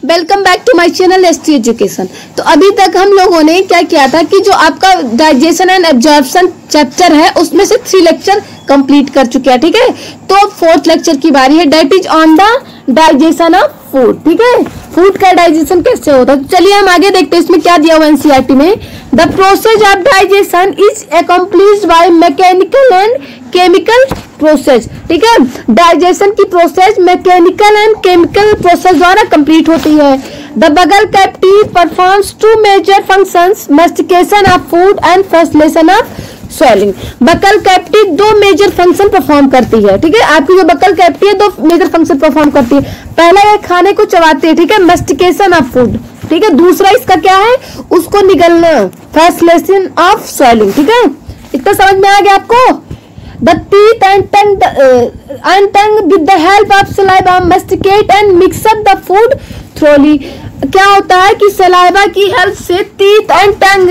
Welcome back to my channel ST education. तो अभी तक हम लोगों ने क्या किया था कि जो आपका डाइजेशन एंड एब्जॉर्प्शन चैप्टर है उसमें से 3 लेक्चर कंप्लीट कर चुके हैं। ठीक है, तो 4th लेक्चर की बारी है, that is on the digestion of food. ठीक है, फूड का डाइजेशन कैसे होता है। तो चलिए हम आगे देखते हैं इसमें क्या दिया हुआ एनसीईआरटी में। The process of digestion is accomplished by mechanical and chemical process. ठीक है, डाइजेशन की process mechanical and chemical process द्वारा कंप्लीट होती है। The buccal cavity performs 2 major functions, mastication of food and facilitation of swallowing. Buccal cavity 2 major function perform करती है। ठीक है, आपकी जो बकल कैविटी है 2 मेजर फंक्शन परफॉर्म करती है। पहला ये खाने को चबाते हैं, ठीक है, मैस्टिकेशन ऑफ फूड। ठीक है, दूसरा इसका क्या है, उसको निगलना, फर्सलेशन ऑफ स्वेलिंग। ठीक है, इतना समझ में आ गया आपको। The teeth and tongue with the help of saliva masticate and mix up the food thoroughly। क्या होता है कि सलाइवा की हेल्प से टीथ एंड टंग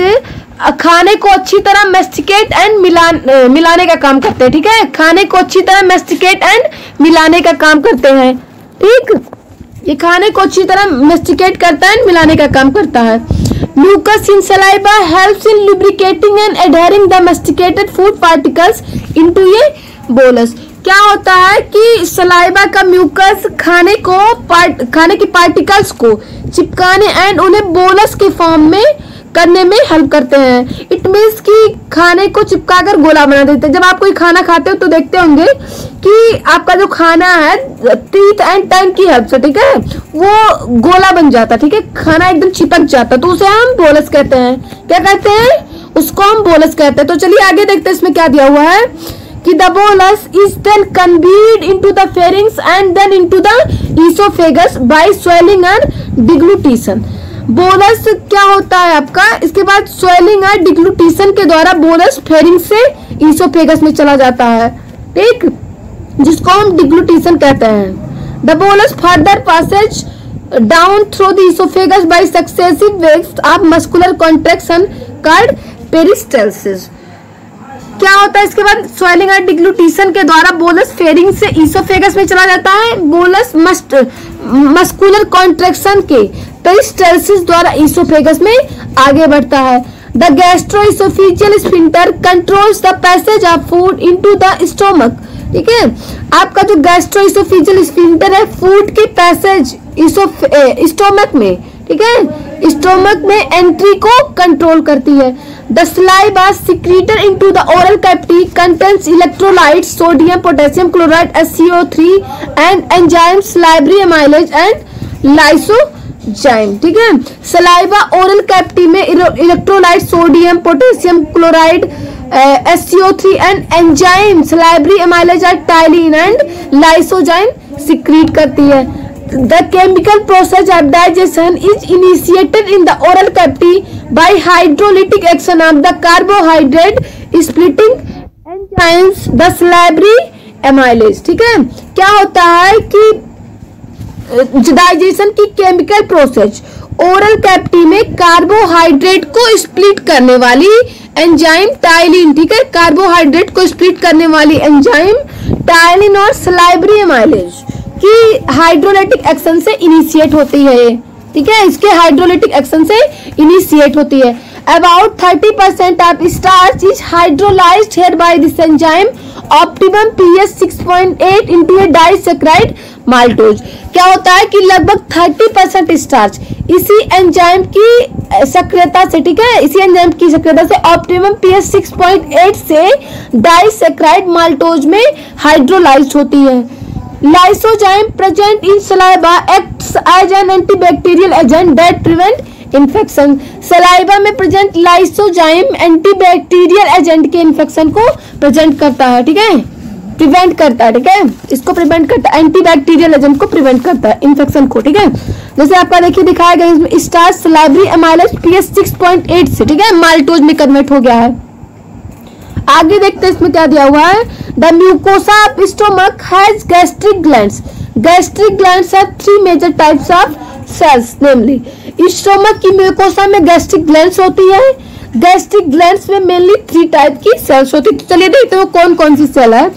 खाने को अच्छी तरह मेस्टिकेट एंड मिलाने का काम करते हैं। ठीक है, खाने को अच्छी तरह मेस्टिकेट एंड मिलाने का काम करते हैं। ठीक, ये खाने को अच्छी तरह मेस्टिकेट करता है, मिलाने का काम करता है। Mucus in saliva helps in lubricating and adhering the masticated food particles into a bolus। क्या होता है कि सलाइवा का म्यूकस खाने के पार्टिकल्स को चिपकाने एंड उन्हें बोलस के फॉर्म में करने में हेल्प करते हैं। इट मीन्स कि खाने को चिपकाकर गोला बना देते हैं। जब आप कोई खाना खाते हो तो देखते होंगे कि आपका जो खाना है टीथ एंड टंग की हेल्प से, ठीक है, वो गोला बन जाता है। ठीक है, खाना एकदम चिपक जाता है, तो उसे हम बोलस कहते हैं। क्या कहते हैं, उसको हम बोलस कहते हैं। तो चलिए आगे देखते हैं इसमें क्या दिया हुआ है कि the bolus is then conveyed into the pharynx and then into the oesophagus by swallowing and deglutition. Bolus क्या होता है आपका, इसके बाद स्वेलिंग और डिग्लूटिशन के द्वारा बोलस फेरिंग से ईसोफेगस में चला जाता है। ठीक, जिसको हम डिग्लूटिशन कहते हैं। The bolus further passes down through the oesophagus by successive waves of muscular contraction called peristalsis. क्या होता है इसके बाद स्वेलिंग और डिग्लूटिशन के द्वारा बोलस फेरिंग से ईसोफेगस में चला जाता है। बोलस मस्कुलर कॉन्ट्रैक्शन के पेरिस्टाल्सिस द्वारा ईसोफेगस में आगे बढ़ता है। The gastro-oesophageal sphincter controls the passage of food into the stomach. ठीक है, आपका जो गैस्ट्रोइसोफेजियल स्फिंक्टर है फूड के पैसेज स्टोमक में, ठीक है, स्टोमक में एंट्री को कंट्रोल करती है। The saliva secreted into the oral cavity contains electrolytes sodium potassium chloride SCO3 and enzyme salivary amylase and lysozyme. ठीक है, सलाइवा ओरल कैविटी में electrolyte sodium potassium chloride SCO3 and enzyme salivary amylase and ptyalin and lysozyme secrete करती है। The chemical process of digestion is initiated in the oral cavity by hydrolytic action of the carbohydrate splitting enzymes, the salivary amylase। ठीक है, क्या होता है कि digestion की chemical process oral cavity में कार्बोहाइड्रेट को स्प्लिट करने वाली एंजाइम टाइलिन, ठीक है, कार्बोहाइड्रेट को स्प्लिट करने वाली एंजाइम टाइलिन और सलाइवरी एमाइलेज की हाइड्रोलाइटिक एक्शन से इनिशिएट होती है। ठीक है, इसके हाइड्रोलाइटिक एक्शन से इनिशिएट होती है। About 30% of starch is hydrolyzed here by this enzyme, optimum pH 6.8 into a disaccharide maltose। क्या होता है कि लगभग 30% स्टार्च इसी एंजाइम की सक्रियता से, ठीक है, इसी एंजाइम की सक्रियता से ऑप्टिमम pH 6.8 से डाइसैकराइड माल्टोज में हाइड्रोलाइज्ड होती है। Lysozyme present in saliva acts as an antibacterial agent that prevent infection. Saliva में प्रेजेंट लाइसोजाइम एंटीबैक्टीरियल एजेंट के इन्फेक्शन को प्रेजेंट करता है। ठीक है, प्रिवेंट करता है। ठीक है, इसको प्रिवेंट करता है, एंटीबैक्टीरियल एजेंट को प्रिवेंट करता है इन्फेक्शन को। ठीक है, जैसे आपका देखिए दिखाया गया इसमें स्टार्च सलाइवरी एमाइलेज pH 6.8 से, ठीक है, माल्टोज में कन्वर्ट हो गया है। आगे देखते हैं इसमें क्या दिया हुआ है। The mucosa of stomach has gastric glands. Gastric glands have 3 major types of cells, namely stomach की म्यूकोसा में गैस्ट्रिक ग्लैंड्स होती है। गैस्ट्रिक ग्लैंड्स में मेनली 3 टाइप की सेल्स होती है। चलिए देखते हैं कौन कौन सी सेल है।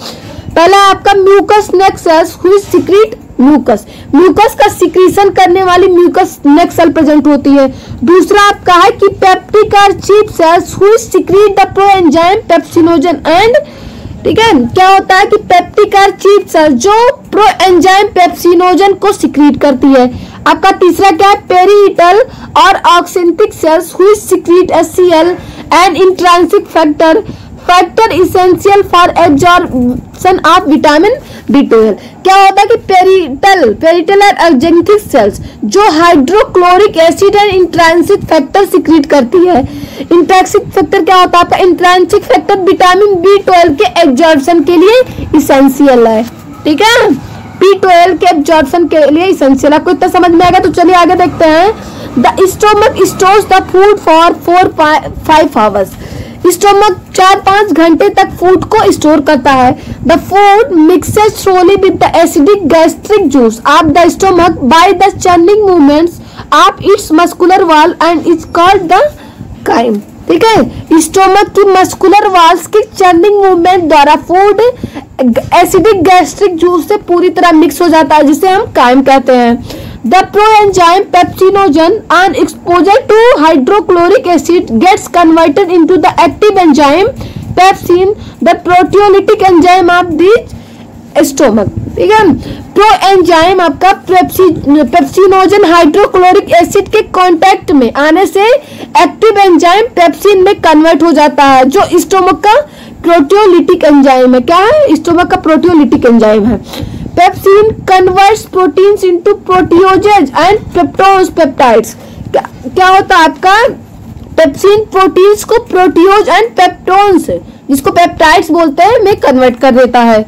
पहला आपका mucus neck cells which secrete mucus, mucus का सिक्रीशन करने वाली म्यूकस नेक सेल प्रेजेंट होती है। दूसरा आपका है कि peptic or chief cells which secrete the proenzyme pepsinogen and, ठीक है, क्या होता है कि पेप्टिक आर चीफ सेल्स जो प्रोएंजाइम पेप्सिनोजन को सीक्रेट करती है। आपका तीसरा क्या है, पेरिटल और oxyntic cells which secrete HCl and intrinsic factor essential for absorption of vitamin B12। क्या होता है कि पेरिटल और ऑक्सिंटिक सेल्स जो hydrochloric acid and intrinsic factor secrete करती है। इंट्रिंसिक फैक्टर क्या होता है आपका, इंट्रिंसिक फैक्टर विटामिन B12 के एब्जॉर्प्शन के लिए इसेंशियल है, ठीक है, B12 के एब्जॉर्प्शन के लिए इसेंशियल। आपको इतना समझ में आएगा तो चलिए आगे देखते हैं। The stomach stores the food for 4-5 hours. Stomach 4-5 घंटे तक फूड को स्टोर करता है। The food mixes slowly with the acidic gastric juice of the stomach by the churning movements of its muscular wall and is called the chyme, ठीक है। Stomach की muscular walls की churning movement द्वारा food acidic gastric juice से पूरी तरह mix हो जाता है, जिसे हम काइम कहते हैं। The proenzyme pepsinogen on exposure to hydrochloric acid gets converted into the active enzyme pepsin, the proteolytic enzyme of the stomach, ठीक है। प्रोएंजाइम आपका पेप्सिनोजन हाइड्रोक्लोरिक एसिड के कांटेक्ट में आने से एक्टिव एंजाइम पेप्सिन में कन्वर्ट हो जाता है, जो स्टोमक का प्रोटियोलिटिक एंजाइम है। क्या है, स्टोमक का प्रोटियोलिटिक एंजाइम है। Pepsin converts proteins into proteoses and peptones peptides. क्या होता है आपका, पेप्सिन प्रोटीन्स को प्रोटियोज एंड पेप्टोन्स, जिसको पेप्टाइड्स बोलते हैं, में कन्वर्ट कर देता है।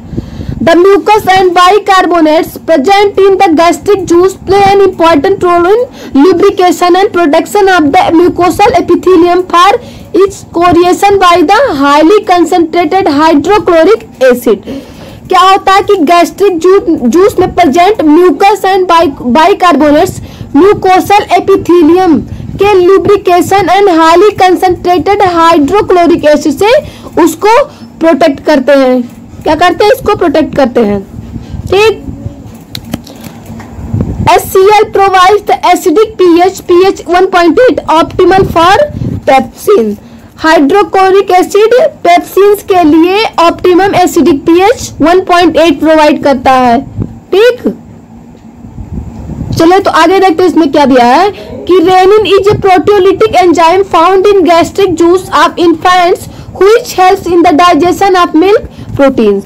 The mucus and bicarbonates present in the gastric juice play an important role in lubrication and protection of the mucosal epithelium for its coagulation by the highly concentrated hydrochloric acid। क्या होता है कि gastric juice में present mucus and bicarbonates mucosal epithelium के lubrication and highly concentrated hydrochloric acid से उसको protect करते हैं। क्या करते हैं, इसको प्रोटेक्ट करते हैं, ठीक। HCl provides the acidic pH 1.8 optimal for pepsin। Hydrochloric acid pepsins के लिए ऑप्टिमम एसिडिक pH 1.8 प्रोवाइड करता है, ठीक। चलिए तो आगे देखते हैं इसमें क्या दिया है कि rennin is a proteolytic enzyme found in gastric juice of infants which helps in the digestion of milk proteins.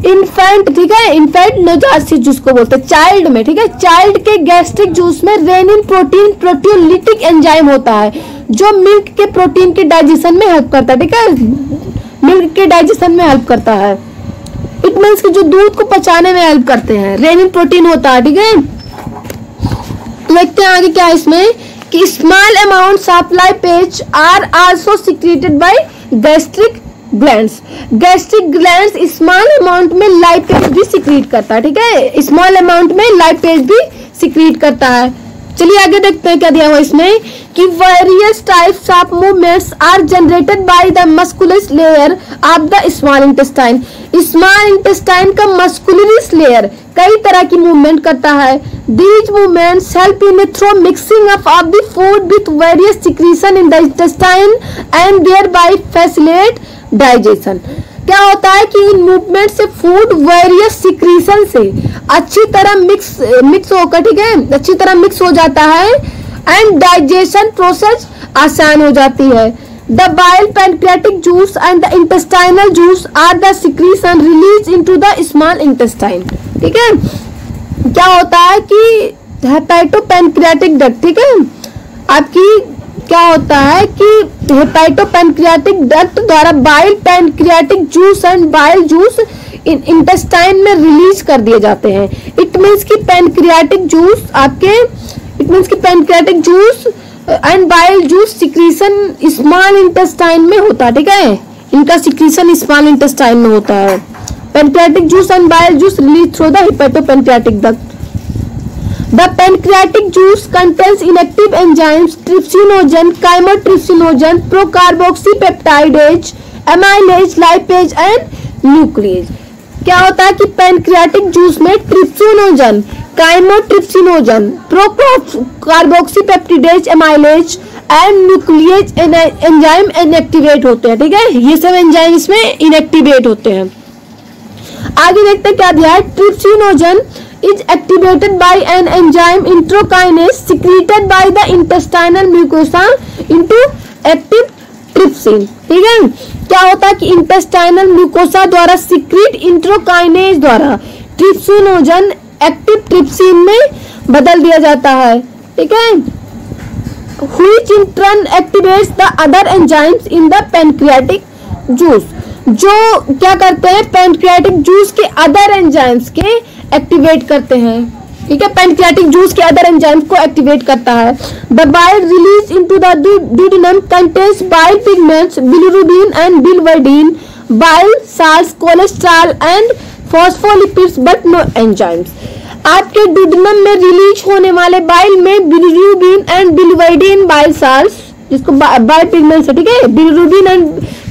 Infant, ठीक है, इन्फेंट नवजात शिशु जिसको बोलते हैं, चाइल्ड में, ठीक है, चाइल्ड के गैस्ट्रिक जूस में रेनिन प्रोटीन प्रोटियोलिटिक एंजाइम होता है, जो मिल्क के प्रोटीन के डाइजेशन में हेल्प करता है, ठीक है, मिल्क के डाइजेशन में हेल्प करता है। इट मीन्स कि जो दूध को पचाने में हेल्प करते हैं, रेनिन प्रोटीन होता है, ठीक है। देखते हैं आगे क्या है इसमें कि small amounts of lipase are also secreted by gastric glands. Gastric glands small amount में लाइपेज भी सीक्रेट करता है, ठीक है, स्मॉल अमाउंट में लाइपेज भी सीक्रेट करता है। चलिए आगे देखते हैं क्या दिया हुआ इसमें कि various types of movements are generated by the muscularis layer of the small intestine. Small intestine का मस्कुलस लेयर कई तरह की मूवमेंट करता है। These movements help in through mixing up of the food with various secretion in the intestine and thereby facilitate digestion. क्या होता है कि इन मूवमेंट से फूड वेरियस सिक्रीशन से अच्छी तरह मिक्स होकर, ठीक है, अच्छी तरह मिक्स हो जाता है एंड डाइजेशन प्रोसेस आसान हो जाती है। The bile pancreatic juice and the intestinal juice are the secretion release into the small intestine, ठीक है। क्या होता है कि हेपेटोपैनक्रियाटिक डक्ट, ठीक है, आपकी क्या होता है कि हेपेटोपैनक्रियाटिक डक्ट द्वारा bile pancreatic juice and bile juice intestine में रिलीज कर दिए जाते हैं। इट मीन्स कि pancreatic juice and bile juice secretion small intestine में होता है, ठीक है, इनका सिक्रीशन स्मॉल इंटेस्टाइन में होता है। Pancreatic juice and bile juice release through the hepatopancreatic duct. The pancreatic juice contains inactive enzymes trypsinogen, chymotrypsinogen, procarboxypeptidase, amylase, lipase and nuclease। क्या होता है कि पैनक्रियाटिक जूस में trypsinogen chymotrypsinogen, procarboxypeptidase, amylase and nuclease enzyme inactivate होते हैं। ठीक है, ये सब एंजाइम इसमें इनएक्टिवेट होते हैं। आगे देखते हैं क्या दिया है। Trypsinogen is activated by an enzyme introkinase secreted by the intestinal mucosa into active trypsin। ठीक है, क्या होता है कि इंटेस्टाइनल म्यूकोसा द्वारा सिक्रीट इंट्रोकाइनेज द्वारा ट्रिप्सिनोजन एक्टिव ट्रिप्सिन में बदल दिया जाता है। ठीक है, which in turn activates the other enzymes in the pancreatic juice, जो क्या करते हैं पैनक्रियाटिक जूस के अदर एंजाइम्स के एक्टिवेट करते हैं। ठीक है, पैनक्रियाटिक जूस के अदर एंजाइम्स को एक्टिवेट करता है। The bile release into the duodenum contains bile pigments, bilirubin and biliverdin, bile salts, cholesterol and phospholipids but no enzymes। आपके डुडेनम में रिलीज होने वाले बाइल में bilirubin and biliverdin bile salts, जिसको bile pigments है। ठीक है, bilirubin and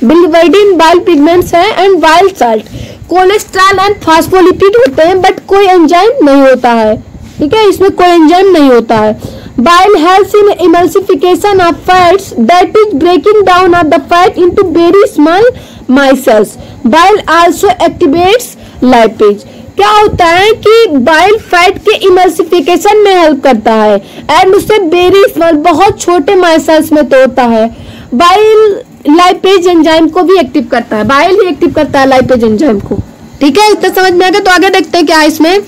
biliverdin bile pigments है and bile salt, cholesterol and phospholipid होते हैं बट कोई एंजाइम नहीं होता है। ठीक है, इसमें कोई एंजाइम नहीं होता है। Bile helps in emulsification of fats that is breaking down of the fat into very small micelles. Bile also activates lipase. क्या होता है कि बाइल फैट के इमल्सिफिकेशन में हेल्प करता है एंड उससे वेरी स्मॉल बहुत छोटे माइसेल्स में तोड़ता है। बाइल लाइपेज एंजाइम को भी एक्टिव करता है, बाइल ही एक्टिव करता है लाइपेज एंजाइम को। ठीक है, इतना समझ में आ गया। तो आगे देखते हैं क्या है इसमें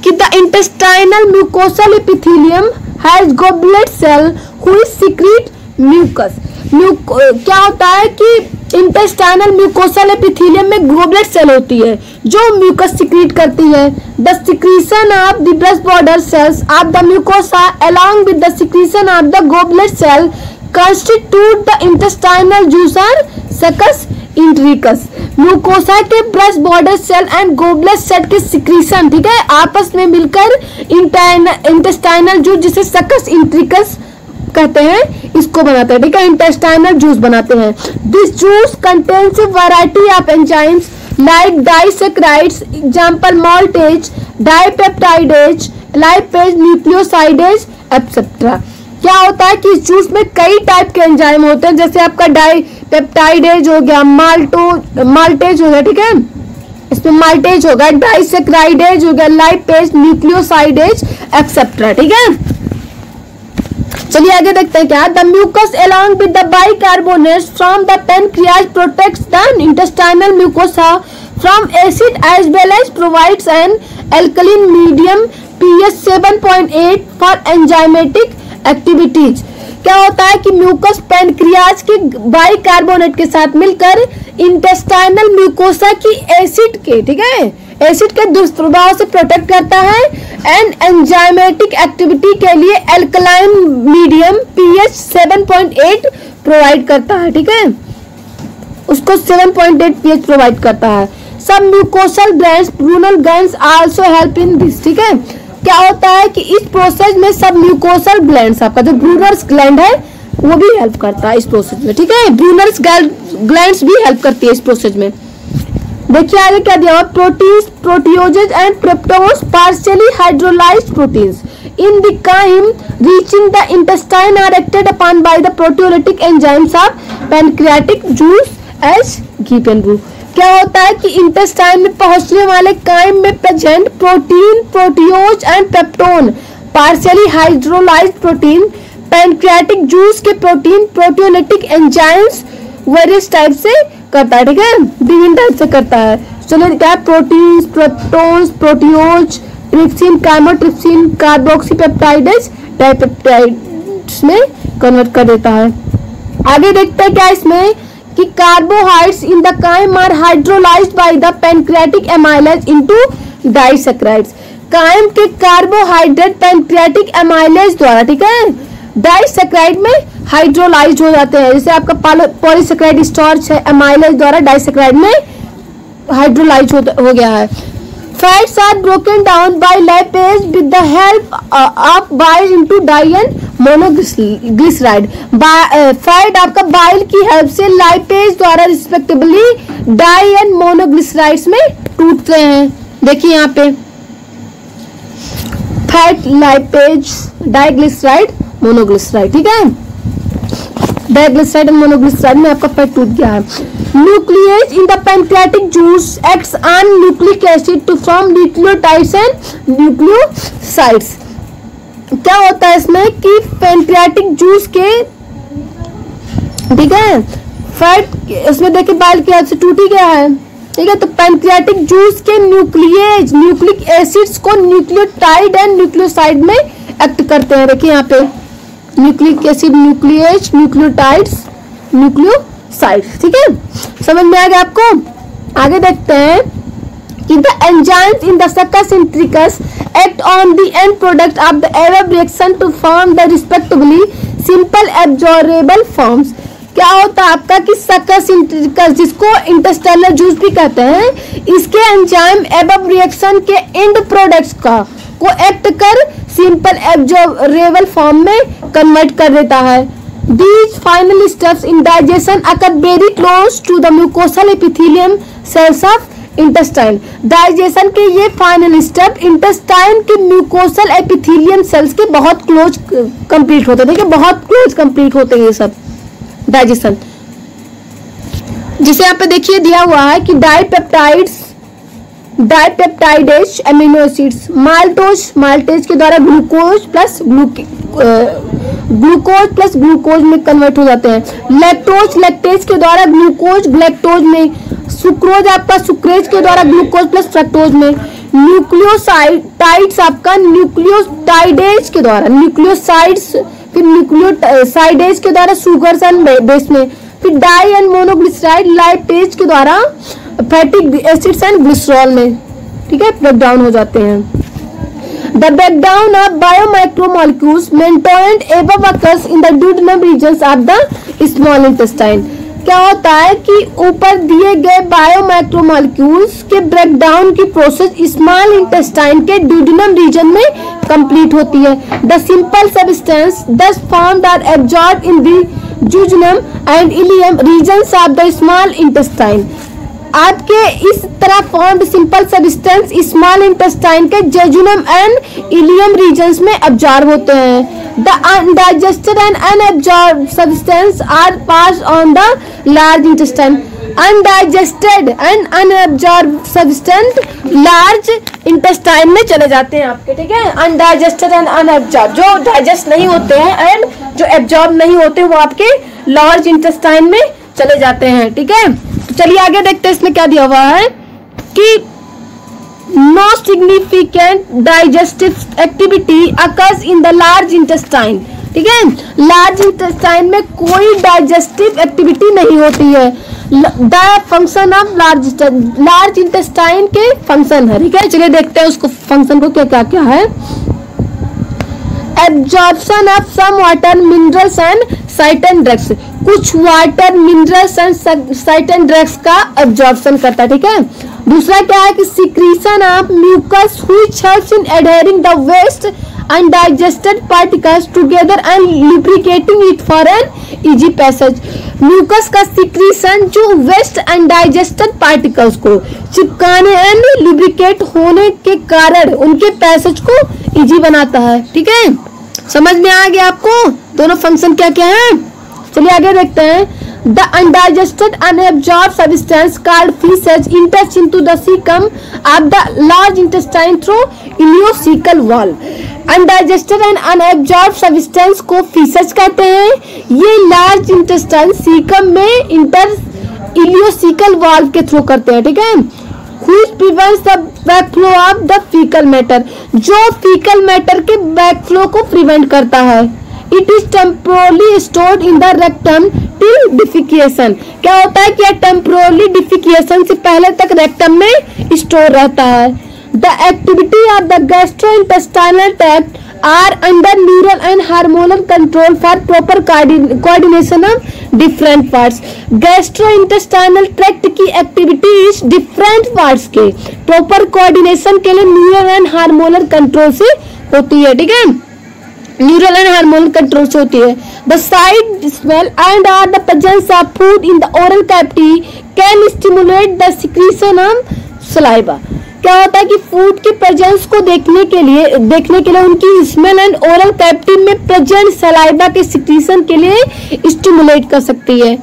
कि the intestinal mucosal epithelium has goblet cell which secrete mucus. क्या होता है कि इंटेस्टाइनल म्यूकोसल एपिथेलियम में गॉबलेट सेल होती है जो म्यूकस सीक्रेट करती है। The secretion of the brush border cells of the mucosa along with the secretion of the goblet cell constitute the intestinal juice or succus entericus. Mucosa के brush border cell and goblet cell के secretion, ठीक है, आपस में मिलकर intestinal juice जिसे सकस इंट्रिकस कहते हैं इसको बनाते हैं। ठीक है, इंटेस्टाइनल जूस बनाते हैं। This juice contains variety of enzymes like disaccharides, example maltase, dipeptidase, lipase, nucleosidase etcetera. क्या होता है कि इस जूस में कई टाइप के एंजाइम होते हैं, जैसे आपका डाइपेप्टाइडेज हो गया, माल्टेज हो गया। ठीक है, इसमें माल्टेज होगा, डाइसेक्राइडेज हो गया, लाइपेज, न्यूक्लियोसाइडेज एक्सेट्रा। ठीक है, चलिए आगे देखते हैं क्या। The mucus along with the bicarbonates from the pancreas protects the intestinal mucosa from acid as well as provides an alkaline medium pH 7.8 for enzymatic activities। क्या होता है कि म्यूकस पैनक्रियाज के बाइकार्बोनेट के साथ मिलकर इंटेस्टाइनल म्यूकोसा की acid के, ठीक है, एसिड के दुष्प्रभाव से प्रोटेक्ट करता है एंड एंजाइमेटिक एक्टिविटी के लिए एल्कलाइन मीडियम पीएच 7.8 प्रोवाइड करता है। ठीक है, उसको 7.8 पीएच प्रोवाइड करता है। सब mucosal glands, Brunel glands also help in this. ठीक है, क्या होता है कि इस प्रोसेस में सब म्यूकोसल ग्लैंड्स, आपका जो ब्रूनल्स ग्लैंड है वो भी हेल्प करता है इस प्रोसेस में। ठीक है, ब्रूनल्स ग्लैंड्स भी हेल्प करती है इस प्रोसेस में। देखिए आगे क्या दिया हुआ, proteins, proteoses and peptones, partially hydrolysed proteins in the chyme reaching the intestine are acted upon by the proteolytic enzymes of pancreatic juice as given below. क्या होता है कि इंटेस्टाइन में पहुंचने वाले काइम में present protein, proteose and peptone, partially hydrolysed protein, pancreatic juice के protein, proteolytic enzymes various type से करता है। ठीक है, विभिन्न टाइप से करता है। चलिए क्या, proteins, peptones, proteoses, trypsin, chymotrypsin, carboxypeptidase, dipeptides में कन्वर्ट कर देता है। आगे देखते हैं क्या इसमें कि carbohydrates in the chyme are hydrolysed by the pancreatic amylase into disaccharides. Chyme के कार्बोहाइड्रेट पैनक्रियाटिक एमाइलेज द्वारा, ठीक है, डाइसेक्राइड में हाइड्रोलाइज्ड हो जाते हैं। जैसे आपका पॉलीसेक्राइड स्टार्च है, एमाइलेज द्वारा डाइसेक्राइड में हाइड्रोलाइज हो गया है। Fats are broken down by lipase with the help of bile into di and monoglyceride. Fat आपका बाइल की हेल्प से लाइपेज द्वारा रिस्पेक्टिवली डाई एंड मोनोग्लिसराइड्स में टूटते हैं। देखिए यहाँ पे फैट लाइपेज डाइग्लिसराइड मोनोग्लिसराइड, ठीक है। डाइग्लिसराइड एंड मोनोग्लिसराइड में आपका फैट टूट गया है। Nucleases in the pancreatic juice acts on nucleic acid to form nucleotides and nucleosides. क्या होता है इसमें कि पैंक्रियाटिक जूस के, ठीक है, फैट इसमें देखिए बाइल की वजह से टूट ही गया है, ठीक है। तो पैंक्रियाटिक जूस के न्यूक्लिक एसिड्स को न्यूक्लियोटाइड एंड न्यूक्लियोसाइड में एक्ट करते हैं। देखिए यहाँ पे nucleic acid, nucleus, nucleotides, nucleosides, ठीक है। समझ में आ गया आपको। आगे देखते हैं कि the enzymes in the succus entericus act on the end product of the error reaction to form the respectively simple absorbable forms. क्या होता है आपका कि सक्कस सिंट्रिकस, जिसको इंटेस्टाइनल जूस भी कहते हैं, इसके एंजाइम एबव रिएक्शन के एंड प्रोडक्ट्स को एक्ट कर सिंपल एब्जॉर्बेबल फॉर्म में कन्वर्ट कर देता है। These final steps in digestion occur very close to the mucosal epithelium cells of intestine. Digestion के ये फाइनल स्टेप इंटेस्टाइन के म्यूकोसल एपिथेलियम सेल्स के बहुत क्लोज कंप्लीट होते हैं, देखिए बहुत क्लोज कंप्लीट होते हैं ये सब डाइजेशन। जिसे यहाँ पे देखिए दिया हुआ है कि डाइपेप्टाइडेज अमीनो एसिड्स माल्टेज के द्वारा ग्लूकोज प्लस ग्लूकोज में कन्वर्ट हो जाते हैं। लैक्टेज के द्वारा ग्लूकोज ग्लैक्टोज में, सुक्रोज आपका सुक्रेज के द्वारा ग्लूकोज प्लस फ्रक्टोज में, न्यूक्लियोसाइड्स आपका न्यूक्लियोटाइडेज के द्वारा न्यूक्लियोसाइड्स, फिर न्यूक्लियोसाइडेज के द्वारा सुगर्स एंड बेस में, फिर डाई एंड मोनोग्लिसराइड लाइपेज के द्वारा फैटिक एसिड्स एंड ग्लिसरॉल में, ठीक है, ब्रेक डाउन हो जाते हैं। The breakdown of biomicromolecules maintained above occurs in the duodenum regions of the small intestine. क्या होता है कि ऊपर दिए गए बायोमाइक्रोमोलेक्यूल्स के ब्रेकडाउन की प्रोसेस स्मॉल इंटेस्टाइन के ड्यूडेनम रीजन में कंप्लीट होती है। The simple substance thus formed are absorbed in the jejunum and ileum regions of the small intestine. आपके इस तरह formed simple substance small intestine के जेजुनम एंड इलियम रीजन्स में absorb होते हैं। The undigested and unabsorbed substance are pass on the large intestine. Undigested and unabsorbed substance large intestine में चले जाते हैं आपके, ठीक है। अनडाइजेस्टेड एंड अनअब्जॉर्ब्ड, जो डाइजेस्ट नहीं होते हैं एंड जो एब्जॉर्ब नहीं होते वो आपके लार्ज इंटेस्टाइन में चले जाते हैं, ठीक है। तो चलिए आगे देखते हैं इसमें क्या दिया हुआ है कि no significant digestive activity occurs in the large intestine, ठीक है। लार्ज इंटेस्टाइन में कोई डाइजेस्टिव एक्टिविटी नहीं होती है। The function of large intestine के फंक्शन है, ठीक है। चलिए देखते हैं उसको फंक्शन को क्या क्या क्या है। Absorption of some water minerals and certain drugs, कुछ water minerals and certain drugs का एब्जॉर्प्शन करता है, ठीक है। दूसरा क्या है कि secretion of mucus which helps in adhering the waste undigested particles together and lubricating it for an easy passage. Mucus का सिक्रीशन जो वेस्ट अनडाइजेस्टेड पार्टिकल्स को चिपकाने एंड लुब्रिकेट होने के कारण उनके पैसेज को इजी बनाता है, ठीक है। समझ में आ गया आपको दोनों फंक्शन क्या क्या है। चलिए आगे देखते हैं। The undigested unabsorbed substance called faeces इंटर्स into the caecum of the large intestine through ileocaecal wall. Undigested and unabsorbed substance को फीसेज कहते हैं। ये लार्ज इंटेस्टाइन सीकम में इंटर इलियोसिकल वॉल के थ्रू करते हैं, ठीक है। Which prevents the backflow of the fecal matter, जो fecal matter के backflow को prevent करता है। It is temporarily stored in the rectum till defecation। क्या होता है कि temporarily defecation से पहले तक rectum में store रहता है। The activity of the gastrointestinal tract are under neural and hormonal control for proper coordination of different parts। Gastrointestinal tract की एक्टिविटीज डिफरेंट पार्ट्स के प्रॉपर कोऑर्डिनेशन के लिए न्यूरल एंड हार्मोनल कंट्रोल से होती है, ठीक है। न्यूरल एंड हार्मोनल कंट्रोल से होती है। The sight smell and or the presence of food in the oral cavity can stimulate the secretion of saliva. क्या होता है कि फूड के प्रेजेंस को देखने के लिए उनकी स्मेल एंड ओरल कैविटी में प्रेजेंट सलाइवा के सिक्रीशन के लिए स्टिमुलेट कर सकती है।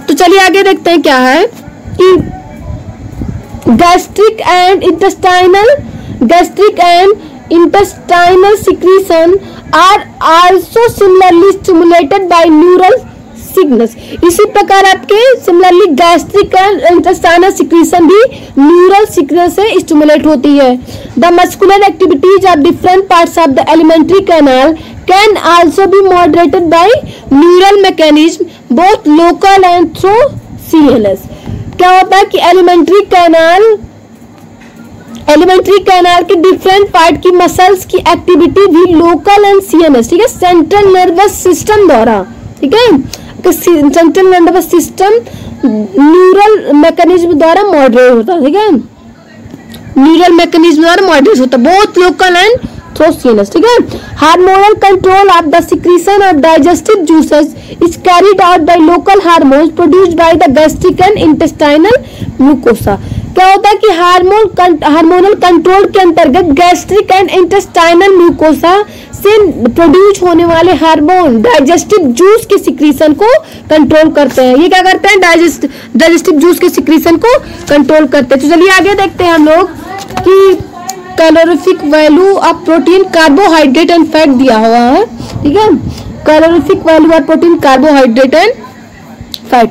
तो चलिए आगे देखते हैं क्या है कि gastric and intestinal secretion are also similarly stimulated by neural signals। इसी प्रकार आपके similarly gastric and intestinal secretion भी न्यूरल सिग्नल से स्टिमुलेट होती है। The muscular activities of different parts of the alimentary canal can also be moderated by neural mechanism both local and through CNS। क्या होता है कि एलिमेंट्री कैनाल के different part की मसल्स की एक्टिविटी भी लोकल एंड CNS, ठीक है, सेंट्रल नर्वस सिस्टम द्वारा, ठीक है, central nervous system neural mechanism द्वारा मॉडरेट होता है, ठीक है, न्यूरल मैकेनिज्म द्वारा मॉडरेट होता है both local and through CNS, ठीक है। Hormonal control of the secretion of digestive juices is carried out by local hormones produced by the gastric and intestinal mucosa. क्या होता है कि हार्मोनल कंट्रोल के अंतर्गत गैस्ट्रिक एंड इंटेस्टाइनल म्यूकोसा से produce होने वाले हार्मोन डाइजेस्टिव जूस के सिक्रीशन को कंट्रोल करते हैं। ये क्या करते हैं? डाइजेस्टिव जूस के सिक्रीशन को कंट्रोल करते हैं। तो चलिए आगे देखते हैं हम लोग कि calorific value of protein, carbohydrate and fat दिया हुआ है, ठीक है, calorific value of protein, carbohydrate and fat.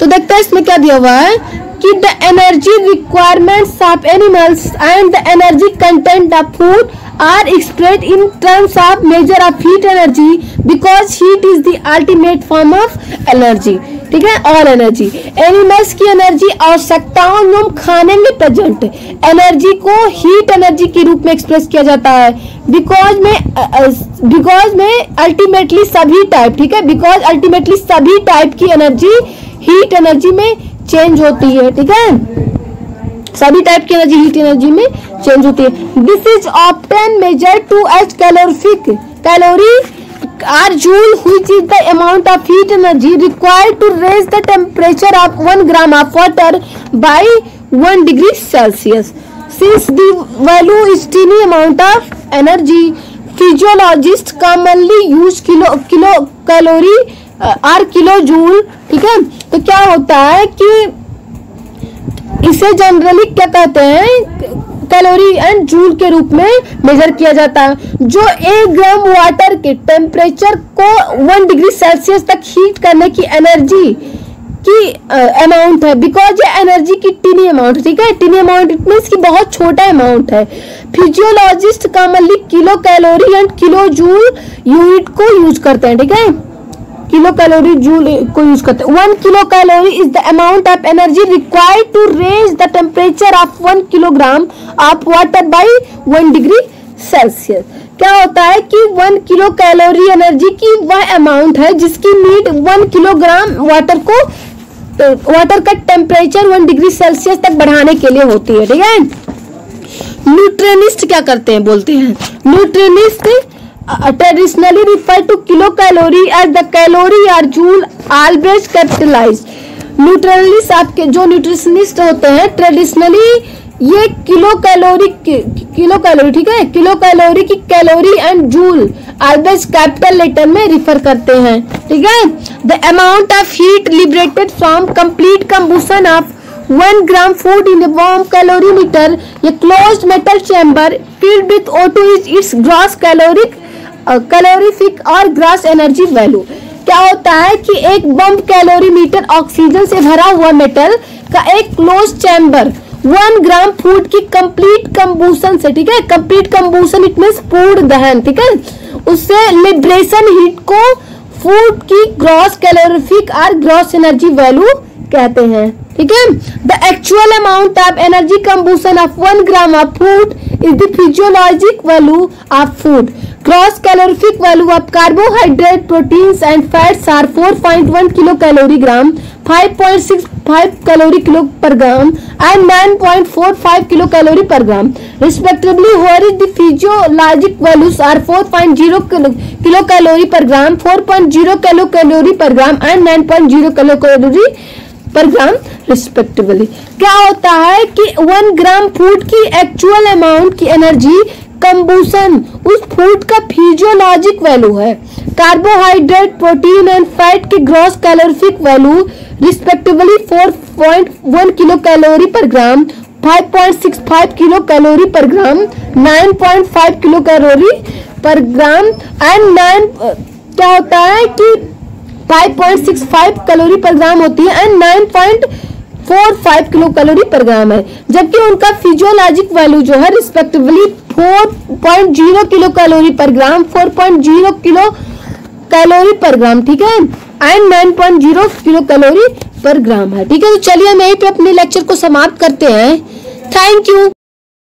तो देखते हैं इसमें क्या दिया हुआ है कि the energy requirements of animals and the energy content of food are expressed in terms of measure of heat energy because heat is the ultimate form of energy, ठीक है, और एनर्जी एनिमल्स की एनर्जी आवश्यकताओं एवं खाने में present energy को heat energy के रूप में एक्सप्रेस किया जाता है बिकॉज में अल्टीमेटली सभी टाइप, ठीक है, बिकॉज अल्टीमेटली सभी टाइप की एनर्जी हीट एनर्जी में चेंज होती है, ठीक है, सभी टाइप की एनर्जी हीट एनर्जी में चेंज होती है। This is often measured to as calorie are joule which is the amount of heat energy required to raise the temperature of 1 gram of water by 1 degree Celsius. Since the value is tiny amount of energy, physiologists commonly use kilo calorie or kilojoule, ठीक है। तो क्या होता है कि इसे generally क्या कहते हैं, कैलोरी एंड जूल के रूप में मेजर किया जाता है, जो 1 ग्राम वाटर के टेम्परेचर को 1 डिग्री सेल्सियस तक हीट करने की एनर्जी की अमाउंट है, बिकॉज ये एनर्जी की टिनी अमाउंट, ठीक है, टिनी अमाउंट इट मींस कि बहुत छोटा अमाउंट है। Physiologist commonly kilo calorie and kilo joule unit को यूज करते हैं, ठीक है, किलो कैलोरी जूल को यूज करते हैं। 1 kilo calorie is the amount of energy required to raise the temperature of 1 kilogram of water by 1 degree Celsius. क्या होता है कि 1 किलो कैलोरी एनर्जी की वह अमाउंट है जिसकी नीड 1 किलोग्राम वाटर का टेम्परेचर 1 डिग्री सेल्सियस तक बढ़ाने के लिए होती है, ठीक है। न्यूट्रिनिस्ट क्या करते हैं, बोलते हैं न्यूट्रिनिस्ट traditionally refer to kilocalorie as the calorie or joule always capitalized। Nutritionist आपके जो न्यूट्रिशनिस्ट होते हैं ट्रेडिशनली ये किलो कैलोरी, ठीक है, किलो कैलोरी की calorie and joule always capital letter में रिफर करते हैं, ठीक है। The amount of heat liberated from complete combustion of 1 gram food in a warm calorimeter, a closed metal chamber filled with O2 is its gross calorific और gross energy value. क्या होता है कि एक बम कैलोरीमीटर ऑक्सीजन से भरा हुआ metal का एक क्लोज चैम्बर 1 ग्राम फूड की कंप्लीट कंबूशन से, ठीक है, कंप्लीट कंबूशन इट मींस पूर्ण दहन, ठीक है, उससे लिबरेशन हीट को फूड की ग्रॉस कैलोरीफिक और ग्रॉस एनर्जी वैल्यू कहते हैं, ठीक है। The actual amount of energy combustion of 1 gram of food is the physiologic value of food. Gross calorific value of carbohydrate, proteins and fats are 4.1 kilocalorie/gram, 5.65 kcal per gram and 9.45 kcal/gram respectively, whereas the physiologic values are 4.0 kilocalorie per gram, 4.0 kcal per gram and 9.0 kcal पर ग्राम respectively. क्या होता है कि 1 gram food की actual amount की energy कंबूशन उस food का physiologic value है। कार्बोहाइड्रेट, प्रोटीन एंड फैट की gross calorific value respectively 4.1 kilo calorie पर ग्राम, 5.65 किलो कैलोरी पर ग्राम, 9.5 किलो कैलोरी पर ग्राम एंड 9 क्या होता है कि 5.65 कैलोरी पर ग्राम होती है एंड 9.45 किलो कैलोरी पर ग्राम है, जबकि उनका फिजियोलॉजिक वैल्यू जो है रिस्पेक्टिवली 4.0 किलो कैलोरी पर ग्राम, 4.0 किलो कैलोरी पर ग्राम, ठीक है, एंड 9.0 किलो कैलोरी पर ग्राम है। ठीक है, तो चलिए हम यहीं पे अपने लेक्चर को समाप्त करते हैं। Thank you.